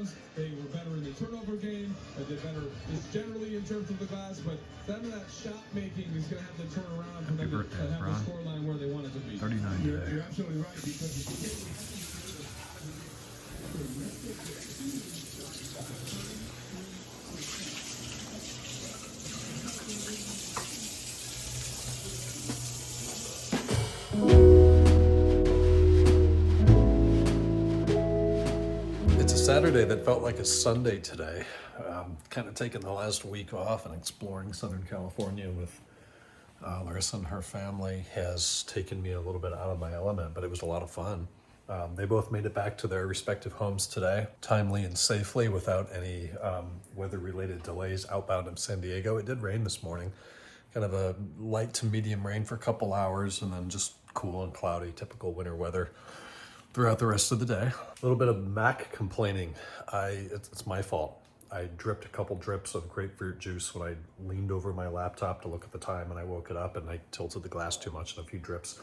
rebounds. They were better in the turnover game. They did better just generally in terms of the glass, but then that shot making is going to have to turn around for them to have the scoreline where they want it to be. 39 today. You're absolutely right, because It's a Saturday that felt like a Sunday today. Kind of taking the last week off and exploring Southern California with Larissa and her family has taken me a little bit out of my element, but it was a lot of fun. They both made it back to their respective homes today, timely and safely without any weather-related delays outbound of San Diego. It did rain this morning, kind of a light to medium rain for a couple hours and then just cool and cloudy, typical winter weather throughout the rest of the day. A little bit of Mac complaining. It's my fault. I dripped a couple drips of grapefruit juice when I leaned over my laptop to look at the time, and I woke it up and I tilted the glass too much and a few drips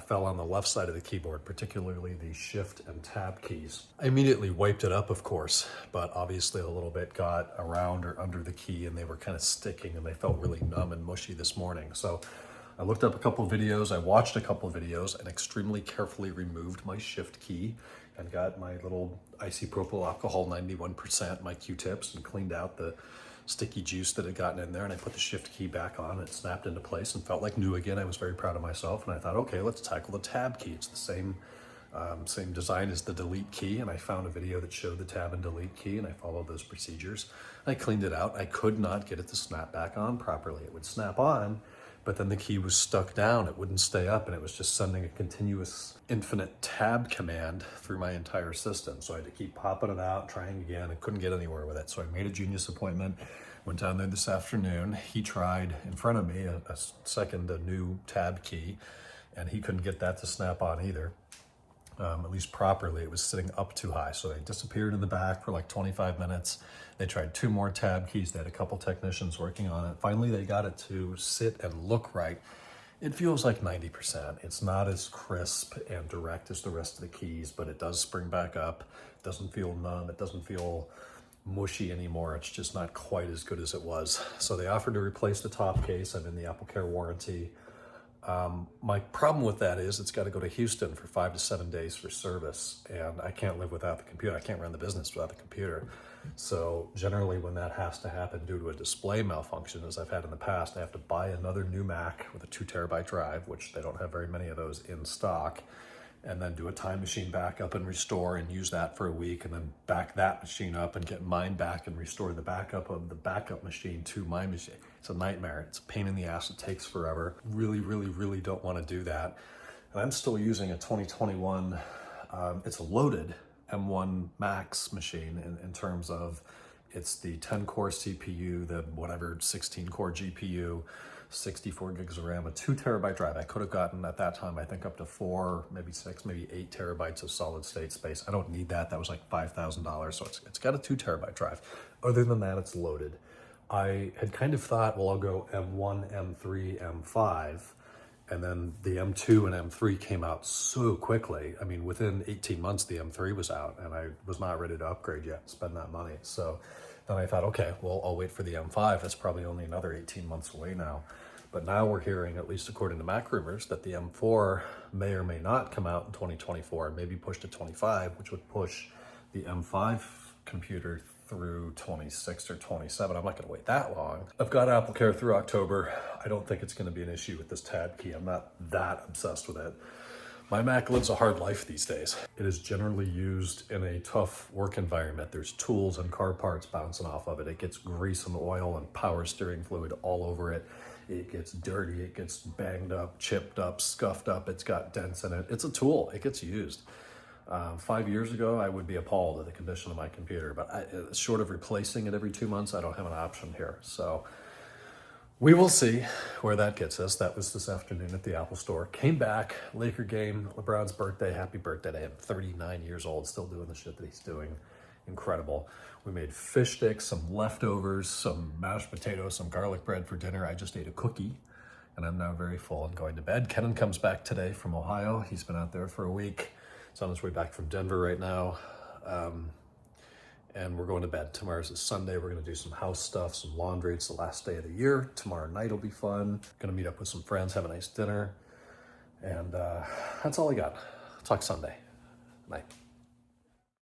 fell on the left side of the keyboard, particularly the shift and tab keys. I immediately wiped it up, of course, but obviously a little bit got around or under the key and they were kind of sticking and they felt really numb and mushy this morning. So I looked up a couple of videos, I watched a couple of videos and extremely carefully removed my shift key and got my little isopropyl alcohol 91%, my Q-tips, and cleaned out the sticky juice that had gotten in there, and I put the shift key back on. It snapped into place and felt like new again. I was very proud of myself, and I thought, okay, let's tackle the tab key. It's the same design as the delete key, and I found a video that showed the tab and delete key, and I followed those procedures. I cleaned it out. I could not get it to snap back on properly. It would snap on, but then the key was stuck down. It wouldn't stay up, and it was just sending a continuous infinite tab command through my entire system. So I had to keep popping it out, trying again. I couldn't get anywhere with it. So I made a Genius appointment, went down there this afternoon. He tried in front of me a new tab key, and he couldn't get that to snap on either. At least properly. It was sitting up too high. So they disappeared in the back for like 25 minutes. They tried 2 more tab keys. They had a couple technicians working on it. Finally, they got it to sit and look right. It feels like 90%. It's not as crisp and direct as the rest of the keys, but it does spring back up. It doesn't feel numb. It doesn't feel mushy anymore. It's just not quite as good as it was. So they offered to replace the top case. I'm in the AppleCare warranty. My problem with that is it's got to go to Houston for 5 to 7 days for service, and I can't live without the computer. I can't run the business without the computer. So generally when that has to happen due to a display malfunction, as I've had in the past, I have to buy another new Mac with a 2 terabyte drive, which they don't have very many of those in stock, and then do a time machine backup and restore and use that for a week, and then back that machine up and get mine back and restore the backup of the backup machine to my machine. It's a nightmare. It's a pain in the ass. It takes forever. Really, really, really don't want to do that. And I'm still using a 2021, it's a loaded M1 Max machine in terms of it's the 10-core CPU, the whatever 16-core GPU, 64 gigs of RAM, a 2 terabyte drive. I could have gotten at that time, I think up to 4, maybe 6, maybe 8 terabytes of solid state space. I don't need that. That was like $5,000. So it's got a 2 terabyte drive. Other than that, it's loaded. I had kind of thought, well, I'll go M1, M3, M5, and then the M2 and M3 came out so quickly. I mean, within 18 months, the M3 was out, and I was not ready to upgrade yet, spend that money. So then I thought, okay, well, I'll wait for the M5. That's probably only another 18 months away now. But now we're hearing, at least according to Mac rumors, that the M4 may or may not come out in 2024, and maybe push to 25, which would push the M5 computer through 26 or 27. I'm not going to wait that long. I've got AppleCare through October. I don't think it's going to be an issue with this tab key. I'm not that obsessed with it. My Mac lives a hard life these days. It is generally used in a tough work environment. There's tools and car parts bouncing off of it. It gets grease and oil and power steering fluid all over it. It gets dirty, it gets banged up, chipped up, scuffed up. It's got dents in it. It's a tool, it gets used. 5 years ago, I would be appalled at the condition of my computer, but short of replacing it every 2 months, I don't have an option here. So we will see where that gets us. That was this afternoon at the Apple Store. Came back, Laker game, LeBron's birthday, happy birthday to him. 39 years old, still doing the shit that he's doing. Incredible. We made fish sticks, some leftovers, some mashed potatoes, some garlic bread for dinner. I just ate a cookie, and I'm now very full and going to bed. Kenan comes back today from Ohio. He's been out there for a week. He's on his way back from Denver right now. and we're going to bed. Tomorrow's a Sunday. We're going to do some house stuff, some laundry. It's the last day of the year. Tomorrow night will be fun. Going to meet up with some friends, have a nice dinner. And that's all I got. Talk Sunday. Night.